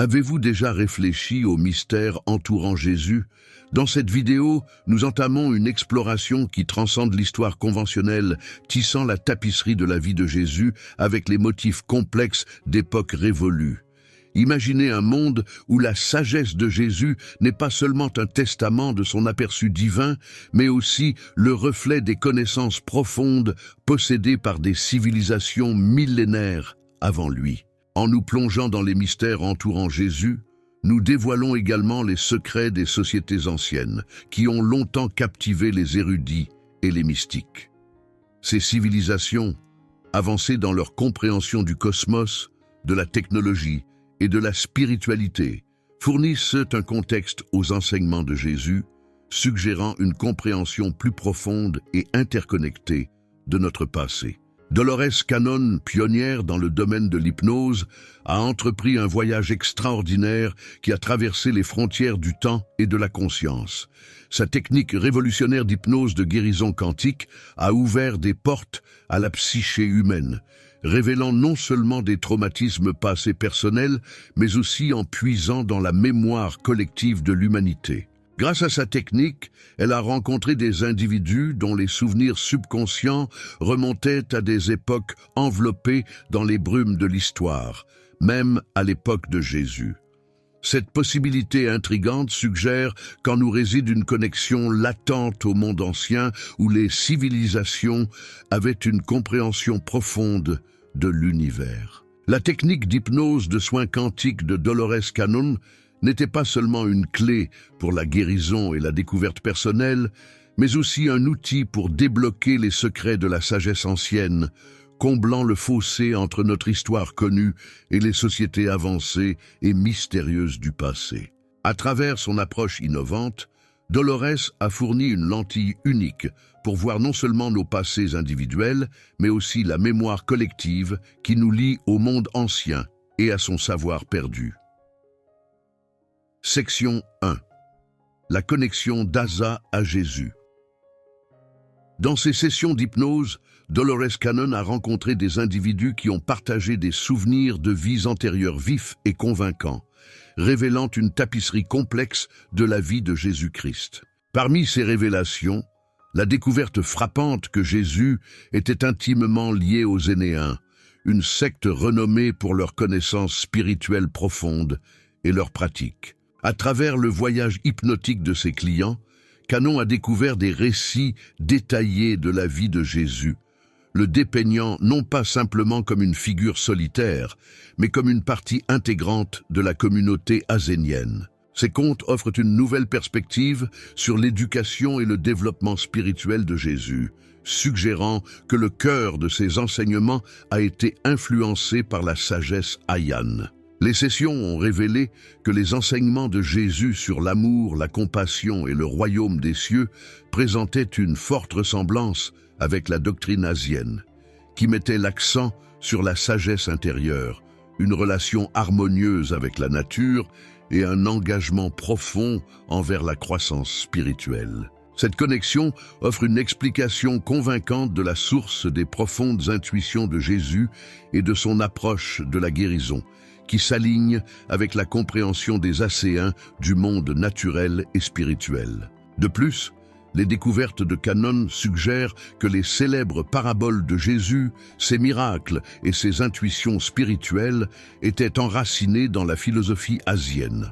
Avez-vous déjà réfléchi aux mystères entourant Jésus? Dans cette vidéo, nous entamons une exploration qui transcende l'histoire conventionnelle, tissant la tapisserie de la vie de Jésus avec les motifs complexes d'époques révolues. Imaginez un monde où la sagesse de Jésus n'est pas seulement un testament de son aperçu divin, mais aussi le reflet des connaissances profondes possédées par des civilisations millénaires avant lui. En nous plongeant dans les mystères entourant Jésus, nous dévoilons également les secrets des sociétés anciennes, qui ont longtemps captivé les érudits et les mystiques. Ces civilisations, avancées dans leur compréhension du cosmos, de la technologie et de la spiritualité, fournissent un contexte aux enseignements de Jésus, suggérant une compréhension plus profonde et interconnectée de notre passé. Dolores Cannon, pionnière dans le domaine de l'hypnose, a entrepris un voyage extraordinaire qui a traversé les frontières du temps et de la conscience. Sa technique révolutionnaire d'hypnose de guérison quantique a ouvert des portes à la psyché humaine, révélant non seulement des traumatismes passés personnels, mais aussi en puisant dans la mémoire collective de l'humanité. Grâce à sa technique, elle a rencontré des individus dont les souvenirs subconscients remontaient à des époques enveloppées dans les brumes de l'histoire, même à l'époque de Jésus. Cette possibilité intrigante suggère qu'en nous réside une connexion latente au monde ancien où les civilisations avaient une compréhension profonde de l'univers. La technique d'hypnose de soins quantiques de Dolores Cannon n'était pas seulement une clé pour la guérison et la découverte personnelle, mais aussi un outil pour débloquer les secrets de la sagesse ancienne, comblant le fossé entre notre histoire connue et les sociétés avancées et mystérieuses du passé. À travers son approche innovante, Dolores a fourni une lentille unique pour voir non seulement nos passés individuels, mais aussi la mémoire collective qui nous lie au monde ancien et à son savoir perdu. Section 1. La connexion d'Asa à Jésus. Dans ces sessions d'hypnose, Dolores Cannon a rencontré des individus qui ont partagé des souvenirs de vies antérieures vifs et convaincants, révélant une tapisserie complexe de la vie de Jésus-Christ. Parmi ces révélations, la découverte frappante que Jésus était intimement lié aux Énéens, une secte renommée pour leurs connaissances spirituelles profondes et leurs pratiques. À travers le voyage hypnotique de ses clients, Cannon a découvert des récits détaillés de la vie de Jésus, le dépeignant non pas simplement comme une figure solitaire, mais comme une partie intégrante de la communauté asénienne. Ces contes offrent une nouvelle perspective sur l'éducation et le développement spirituel de Jésus, suggérant que le cœur de ses enseignements a été influencé par la sagesse haïane. Les sessions ont révélé que les enseignements de Jésus sur l'amour, la compassion et le royaume des cieux présentaient une forte ressemblance avec la doctrine asienne, qui mettait l'accent sur la sagesse intérieure, une relation harmonieuse avec la nature et un engagement profond envers la croissance spirituelle. Cette connexion offre une explication convaincante de la source des profondes intuitions de Jésus et de son approche de la guérison, qui s'aligne avec la compréhension des Asséens du monde naturel et spirituel. De plus, les découvertes de Cannon suggèrent que les célèbres paraboles de Jésus, ses miracles et ses intuitions spirituelles étaient enracinées dans la philosophie asienne.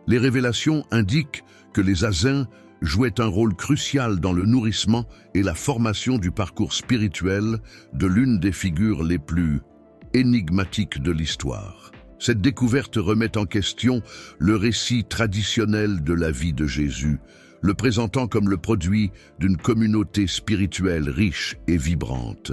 Les révélations indiquent que les Asiens jouaient un rôle crucial dans le nourrissement et la formation du parcours spirituel de l'une des figures les plus énigmatiques de l'histoire. Cette découverte remet en question le récit traditionnel de la vie de Jésus, le présentant comme le produit d'une communauté spirituelle riche et vibrante.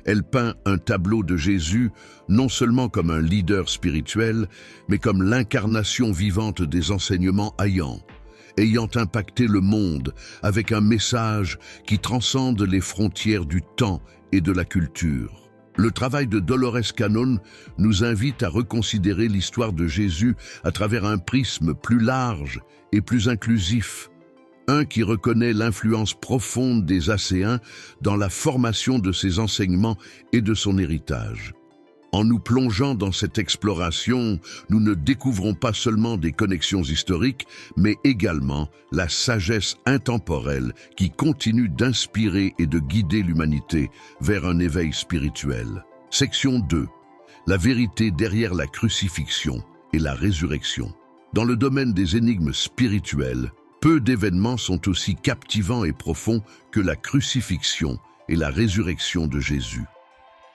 Elle peint un tableau de Jésus non seulement comme un leader spirituel, mais comme l'incarnation vivante des enseignements ayant impacté le monde avec un message qui transcende les frontières du temps et de la culture. Le travail de Dolores Cannon nous invite à reconsidérer l'histoire de Jésus à travers un prisme plus large et plus inclusif, un qui reconnaît l'influence profonde des Asséens dans la formation de ses enseignements et de son héritage. En nous plongeant dans cette exploration, nous ne découvrons pas seulement des connexions historiques, mais également la sagesse intemporelle qui continue d'inspirer et de guider l'humanité vers un éveil spirituel. Section 2. La vérité derrière la crucifixion et la résurrection. Dans le domaine des énigmes spirituelles, peu d'événements sont aussi captivants et profonds que la crucifixion et la résurrection de Jésus.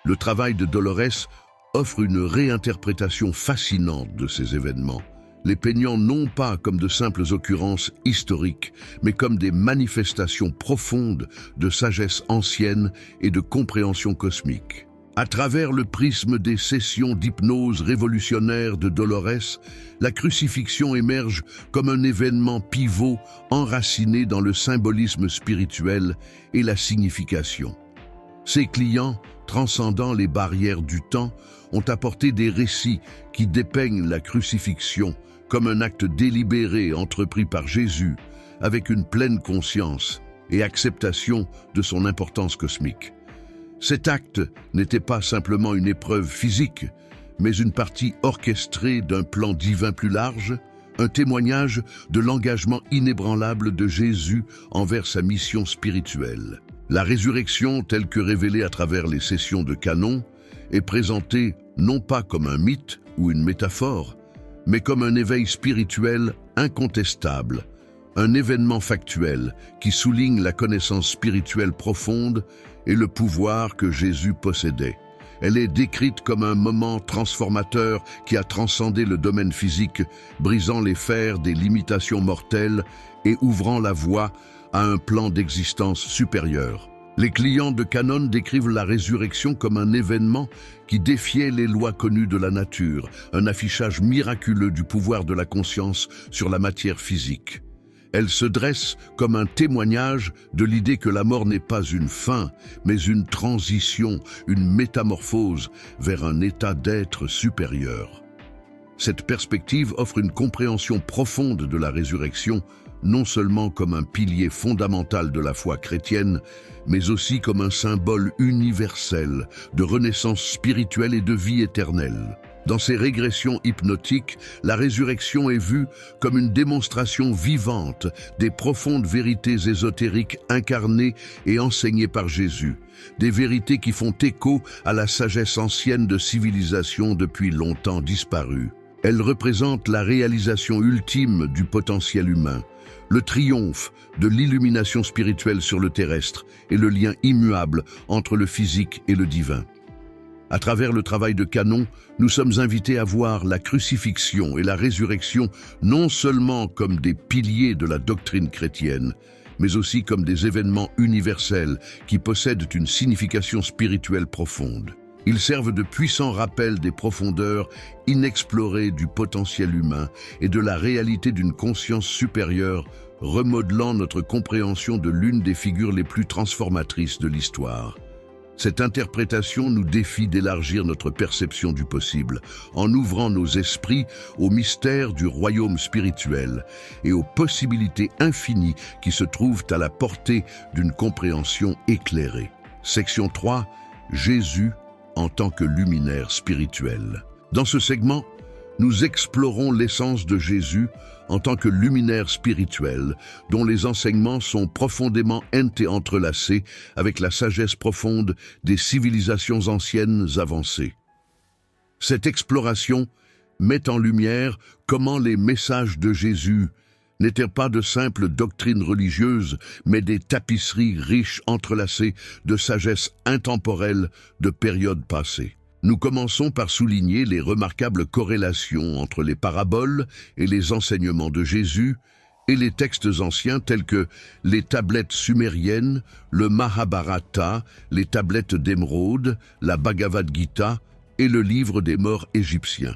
Le travail de Dolores offre une réinterprétation fascinante de ces événements, les peignant non pas comme de simples occurrences historiques, mais comme des manifestations profondes de sagesse ancienne et de compréhension cosmique. À travers le prisme des sessions d'hypnose révolutionnaire de Dolores, la crucifixion émerge comme un événement pivot enraciné dans le symbolisme spirituel et la signification. Ses clients, transcendant les barrières du temps, ont apporté des récits qui dépeignent la crucifixion comme un acte délibéré entrepris par Jésus, avec une pleine conscience et acceptation de son importance cosmique. Cet acte n'était pas simplement une épreuve physique, mais une partie orchestrée d'un plan divin plus large, un témoignage de l'engagement inébranlable de Jésus envers sa mission spirituelle. La résurrection, telle que révélée à travers les sessions de canon, est présentée non pas comme un mythe ou une métaphore, mais comme un éveil spirituel incontestable, un événement factuel qui souligne la connaissance spirituelle profonde et le pouvoir que Jésus possédait. Elle est décrite comme un moment transformateur qui a transcendé le domaine physique, brisant les fers des limitations mortelles et ouvrant la voie à un plan d'existence supérieur. Les clients de Canon décrivent la résurrection comme un événement qui défiait les lois connues de la nature, un affichage miraculeux du pouvoir de la conscience sur la matière physique. Elle se dresse comme un témoignage de l'idée que la mort n'est pas une fin, mais une transition, une métamorphose vers un état d'être supérieur. Cette perspective offre une compréhension profonde de la résurrection, non seulement comme un pilier fondamental de la foi chrétienne, mais aussi comme un symbole universel de renaissance spirituelle et de vie éternelle. Dans ces régressions hypnotiques, la résurrection est vue comme une démonstration vivante des profondes vérités ésotériques incarnées et enseignées par Jésus, des vérités qui font écho à la sagesse ancienne de civilisations depuis longtemps disparues. Elle représente la réalisation ultime du potentiel humain, le triomphe de l'illumination spirituelle sur le terrestre et le lien immuable entre le physique et le divin. À travers le travail de Canon, nous sommes invités à voir la crucifixion et la résurrection non seulement comme des piliers de la doctrine chrétienne, mais aussi comme des événements universels qui possèdent une signification spirituelle profonde. Ils servent de puissants rappels des profondeurs inexplorées du potentiel humain et de la réalité d'une conscience supérieure, remodelant notre compréhension de l'une des figures les plus transformatrices de l'histoire. Cette interprétation nous défie d'élargir notre perception du possible, en ouvrant nos esprits aux mystères du royaume spirituel et aux possibilités infinies qui se trouvent à la portée d'une compréhension éclairée. Section 3. Jésus en tant que luminaire spirituel. Dans ce segment, nous explorons l'essence de Jésus en tant que luminaire spirituel, dont les enseignements sont profondément entrelacés avec la sagesse profonde des civilisations anciennes avancées. Cette exploration met en lumière comment les messages de Jésus n'étaient pas de simples doctrines religieuses, mais des tapisseries riches entrelacées de sagesse intemporelle de périodes passées. Nous commençons par souligner les remarquables corrélations entre les paraboles et les enseignements de Jésus et les textes anciens tels que les tablettes sumériennes, le Mahabharata, les tablettes d'émeraude, la Bhagavad Gita et le livre des morts égyptiens.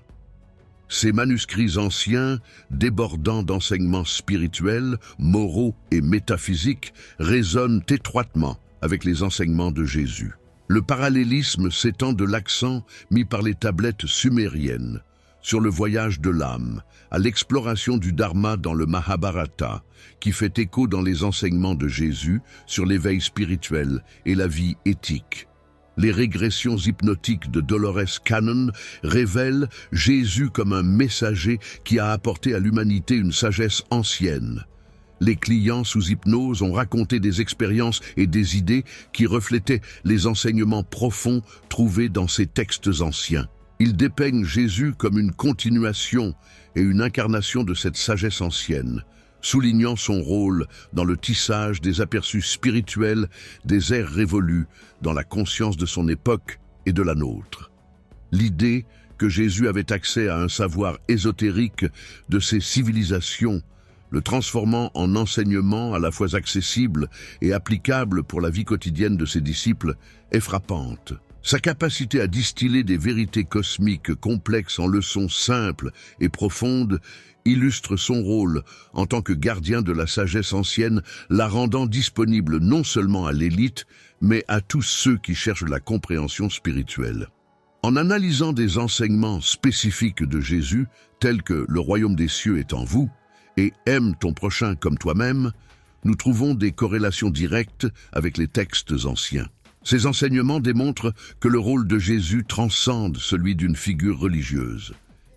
Ces manuscrits anciens, débordant d'enseignements spirituels, moraux et métaphysiques, résonnent étroitement avec les enseignements de Jésus. Le parallélisme s'étend de l'accent mis par les tablettes sumériennes sur le voyage de l'âme, à l'exploration du Dharma dans le Mahabharata, qui fait écho dans les enseignements de Jésus sur l'éveil spirituel et la vie éthique. Les régressions hypnotiques de Dolores Cannon révèlent Jésus comme un messager qui a apporté à l'humanité une sagesse ancienne. Les clients sous hypnose ont raconté des expériences et des idées qui reflétaient les enseignements profonds trouvés dans ces textes anciens. Ils dépeignent Jésus comme une continuation et une incarnation de cette sagesse ancienne, soulignant son rôle dans le tissage des aperçus spirituels des ères révolues dans la conscience de son époque et de la nôtre. L'idée que Jésus avait accès à un savoir ésotérique de ces civilisations, le transformant en enseignement à la fois accessible et applicable pour la vie quotidienne de ses disciples, est frappante. Sa capacité à distiller des vérités cosmiques complexes en leçons simples et profondes illustre son rôle en tant que gardien de la sagesse ancienne, la rendant disponible non seulement à l'élite, mais à tous ceux qui cherchent la compréhension spirituelle. En analysant des enseignements spécifiques de Jésus, tels que « Le royaume des cieux est en vous » et « Aime ton prochain comme toi-même », nous trouvons des corrélations directes avec les textes anciens. Ces enseignements démontrent que le rôle de Jésus transcende celui d'une figure religieuse.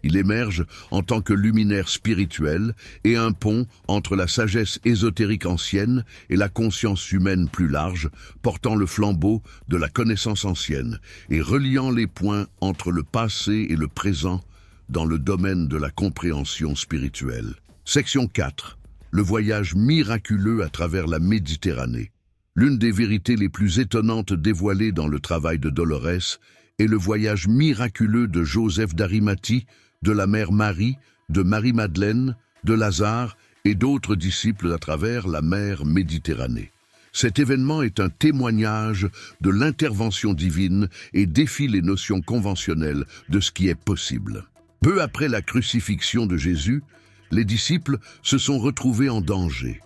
Il émerge en tant que luminaire spirituel et un pont entre la sagesse ésotérique ancienne et la conscience humaine plus large, portant le flambeau de la connaissance ancienne et reliant les points entre le passé et le présent dans le domaine de la compréhension spirituelle. Section 4. Le voyage miraculeux à travers la Méditerranée. L'une des vérités les plus étonnantes dévoilées dans le travail de Dolores est le voyage miraculeux de Joseph d'Arimathie, de la mère Marie, de Marie-Madeleine, de Lazare et d'autres disciples à travers la mer Méditerranée. Cet événement est un témoignage de l'intervention divine et défie les notions conventionnelles de ce qui est possible. Peu après la crucifixion de Jésus, les disciples se sont retrouvés en danger.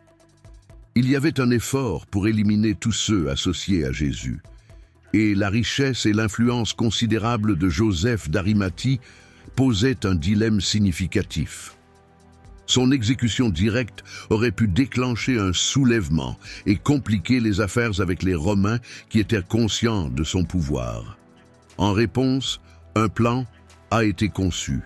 Il y avait un effort pour éliminer tous ceux associés à Jésus, et la richesse et l'influence considérable de Joseph d'Arimathie posaient un dilemme significatif. Son exécution directe aurait pu déclencher un soulèvement et compliquer les affaires avec les Romains qui étaient conscients de son pouvoir. En réponse, un plan a été conçu.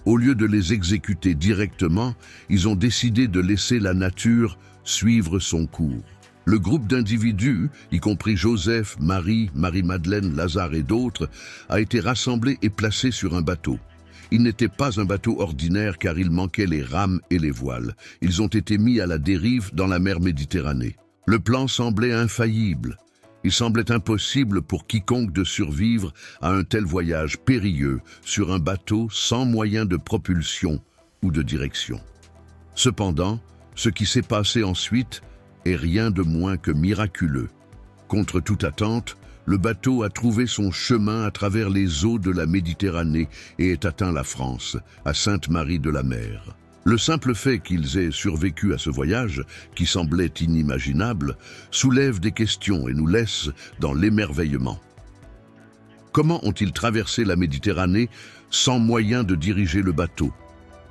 Au lieu de les exécuter directement, ils ont décidé de laisser la nature suivre son cours. Le groupe d'individus, y compris Joseph, Marie, Marie-Madeleine, Lazare et d'autres, a été rassemblé et placé sur un bateau. Il n'était pas un bateau ordinaire car il manquait les rames et les voiles. Ils ont été mis à la dérive dans la mer Méditerranée. Le plan semblait infaillible. Il semblait impossible pour quiconque de survivre à un tel voyage périlleux sur un bateau sans moyen de propulsion ou de direction. Cependant, ce qui s'est passé ensuite est rien de moins que miraculeux. Contre toute attente, le bateau a trouvé son chemin à travers les eaux de la Méditerranée et est atteint la France, à Sainte-Marie-de-la-Mer. Le simple fait qu'ils aient survécu à ce voyage, qui semblait inimaginable, soulève des questions et nous laisse dans l'émerveillement. Comment ont-ils traversé la Méditerranée sans moyen de diriger le bateau?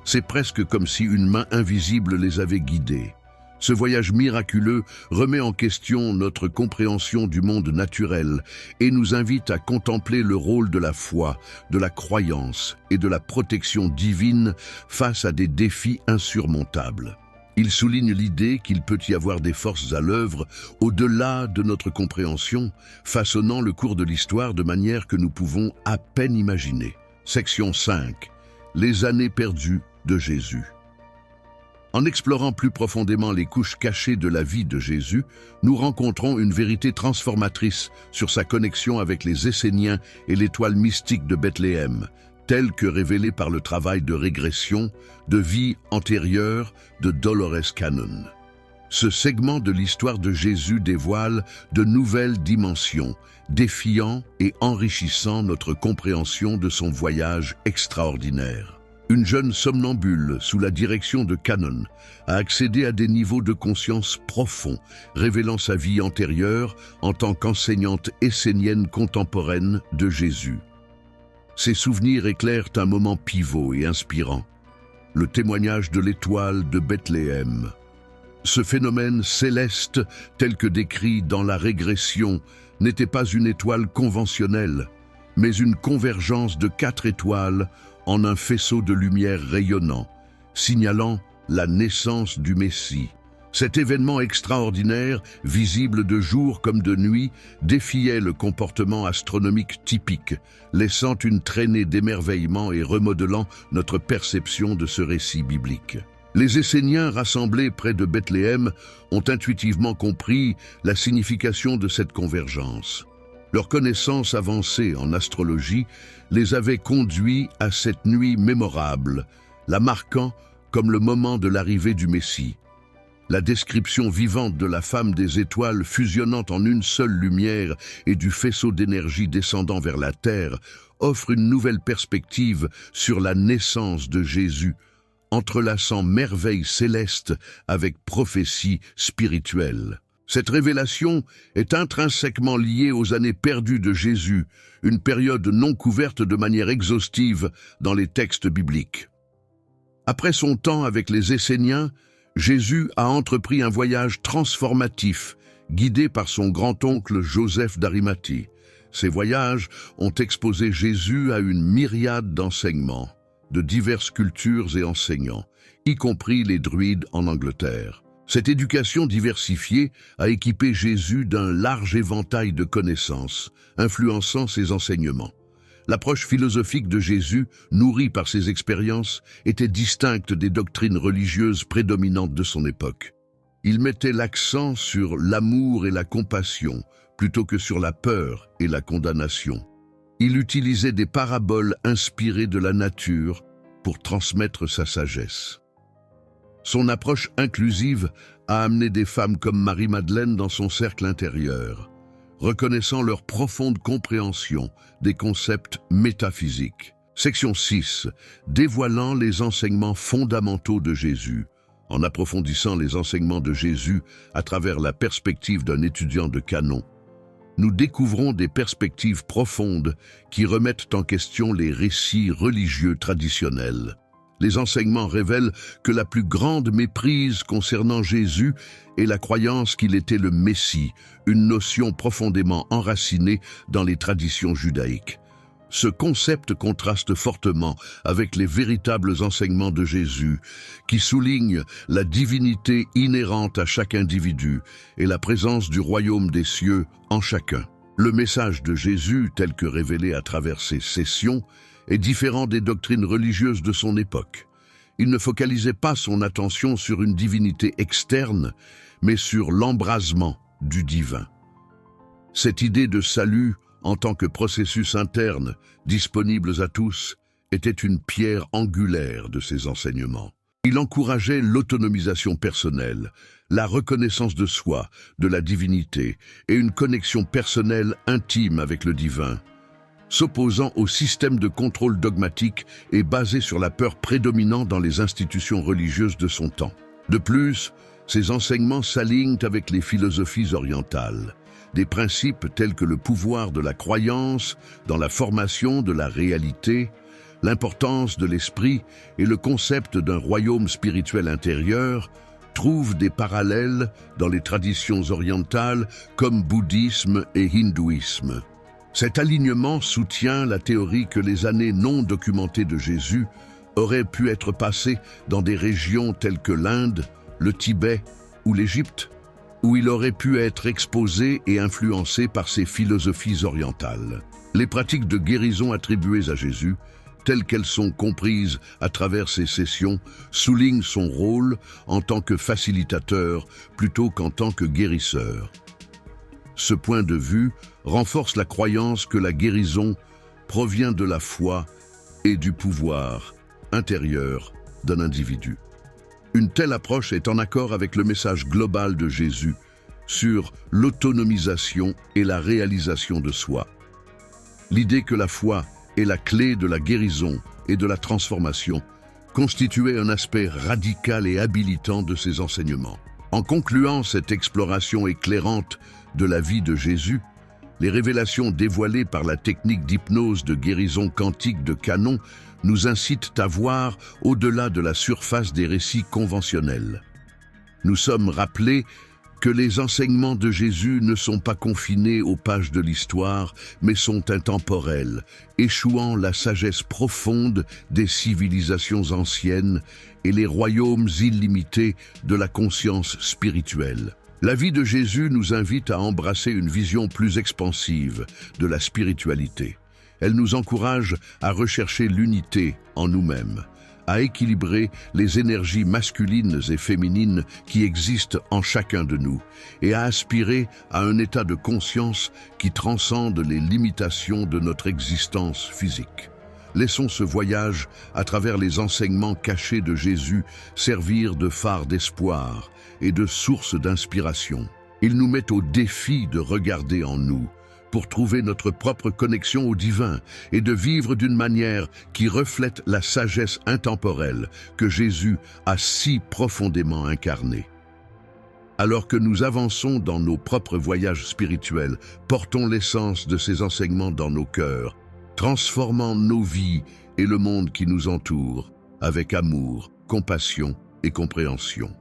C'est presque comme si une main invisible les avait guidés. Ce voyage miraculeux remet en question notre compréhension du monde naturel et nous invite à contempler le rôle de la foi, de la croyance et de la protection divine face à des défis insurmontables. Il souligne l'idée qu'il peut y avoir des forces à l'œuvre au-delà de notre compréhension, façonnant le cours de l'histoire de manière que nous pouvons à peine imaginer. Section 5. Les années perdues de Jésus. En explorant plus profondément les couches cachées de la vie de Jésus, nous rencontrons une vérité transformatrice sur sa connexion avec les Esséniens et l'étoile mystique de Bethléem, telle que révélée par le travail de régression de vie antérieure de Dolores Cannon. Ce segment de l'histoire de Jésus dévoile de nouvelles dimensions, défiant et enrichissant notre compréhension de son voyage extraordinaire. Une jeune somnambule, sous la direction de Cannon, a accédé à des niveaux de conscience profonds, révélant sa vie antérieure en tant qu'enseignante essénienne contemporaine de Jésus. Ces souvenirs éclairent un moment pivot et inspirant, le témoignage de l'étoile de Bethléem. Ce phénomène céleste, tel que décrit dans la régression, n'était pas une étoile conventionnelle, mais une convergence de 4 étoiles en un faisceau de lumière rayonnant, signalant la naissance du Messie. Cet événement extraordinaire, visible de jour comme de nuit, défiait le comportement astronomique typique, laissant une traînée d'émerveillement et remodelant notre perception de ce récit biblique. Les Esséniens rassemblés près de Bethléem ont intuitivement compris la signification de cette convergence. Leur connaissance avancée en astrologie les avait conduits à cette nuit mémorable, la marquant comme le moment de l'arrivée du Messie. La description vivante de la femme des étoiles fusionnant en une seule lumière et du faisceau d'énergie descendant vers la terre offre une nouvelle perspective sur la naissance de Jésus, entrelaçant merveille céleste avec prophétie spirituelle. Cette révélation est intrinsèquement liée aux années perdues de Jésus, une période non couverte de manière exhaustive dans les textes bibliques. Après son temps avec les Esséniens, Jésus a entrepris un voyage transformatif, guidé par son grand-oncle Joseph d'Arimathie. Ces voyages ont exposé Jésus à une myriade d'enseignements, de diverses cultures et enseignants, y compris les druides en Angleterre. Cette éducation diversifiée a équipé Jésus d'un large éventail de connaissances, influençant ses enseignements. L'approche philosophique de Jésus, nourrie par ses expériences, était distincte des doctrines religieuses prédominantes de son époque. Il mettait l'accent sur l'amour et la compassion, plutôt que sur la peur et la condamnation. Il utilisait des paraboles inspirées de la nature pour transmettre sa sagesse. Son approche inclusive a amené des femmes comme Marie-Madeleine dans son cercle intérieur, reconnaissant leur profonde compréhension des concepts métaphysiques. Section 6. Dévoilant les enseignements fondamentaux de Jésus. En approfondissant les enseignements de Jésus à travers la perspective d'un étudiant de canon, nous découvrons des perspectives profondes qui remettent en question les récits religieux traditionnels. Les enseignements révèlent que la plus grande méprise concernant Jésus est la croyance qu'il était le Messie, une notion profondément enracinée dans les traditions judaïques. Ce concept contraste fortement avec les véritables enseignements de Jésus, qui soulignent la divinité inhérente à chaque individu et la présence du royaume des cieux en chacun. Le message de Jésus, tel que révélé à travers ses sessions, est différent des doctrines religieuses de son époque. Il ne focalisait pas son attention sur une divinité externe, mais sur l'embrasement du divin. Cette idée de salut, en tant que processus interne, disponibles à tous, était une pierre angulaire de ses enseignements. Il encourageait l'autonomisation personnelle, la reconnaissance de soi, de la divinité et une connexion personnelle intime avec le divin, s'opposant au système de contrôle dogmatique et basé sur la peur prédominante dans les institutions religieuses de son temps. De plus, ses enseignements s'alignent avec les philosophies orientales. Des principes tels que le pouvoir de la croyance dans la formation de la réalité, l'importance de l'esprit et le concept d'un royaume spirituel intérieur trouvent des parallèles dans les traditions orientales comme bouddhisme et hindouisme. Cet alignement soutient la théorie que les années non documentées de Jésus auraient pu être passées dans des régions telles que l'Inde, le Tibet ou l'Égypte, où il aurait pu être exposé et influencé par ces philosophies orientales. Les pratiques de guérison attribuées à Jésus, telles qu'elles sont comprises à travers ces sessions, soulignent son rôle en tant que facilitateur plutôt qu'en tant que guérisseur. Ce point de vue renforce la croyance que la guérison provient de la foi et du pouvoir intérieur d'un individu. Une telle approche est en accord avec le message global de Jésus sur l'autonomisation et la réalisation de soi. L'idée que la foi est la clé de la guérison et de la transformation constituait un aspect radical et habilitant de ses enseignements. En concluant cette exploration éclairante de la vie de Jésus, les révélations dévoilées par la technique d'hypnose de guérison quantique de Canon nous incitent à voir au-delà de la surface des récits conventionnels. Nous sommes rappelés que les enseignements de Jésus ne sont pas confinés aux pages de l'histoire, mais sont intemporels, échouant la sagesse profonde des civilisations anciennes et les royaumes illimités de la conscience spirituelle. La vie de Jésus nous invite à embrasser une vision plus expansive de la spiritualité. Elle nous encourage à rechercher l'unité en nous-mêmes, à équilibrer les énergies masculines et féminines qui existent en chacun de nous et à aspirer à un état de conscience qui transcende les limitations de notre existence physique. Laissons ce voyage, à travers les enseignements cachés de Jésus, servir de phare d'espoir et de source d'inspiration. Il nous met au défi de regarder en nous, pour trouver notre propre connexion au divin et de vivre d'une manière qui reflète la sagesse intemporelle que Jésus a si profondément incarnée. Alors que nous avançons dans nos propres voyages spirituels, portons l'essence de ces enseignements dans nos cœurs, transformant nos vies et le monde qui nous entoure avec amour, compassion et compréhension.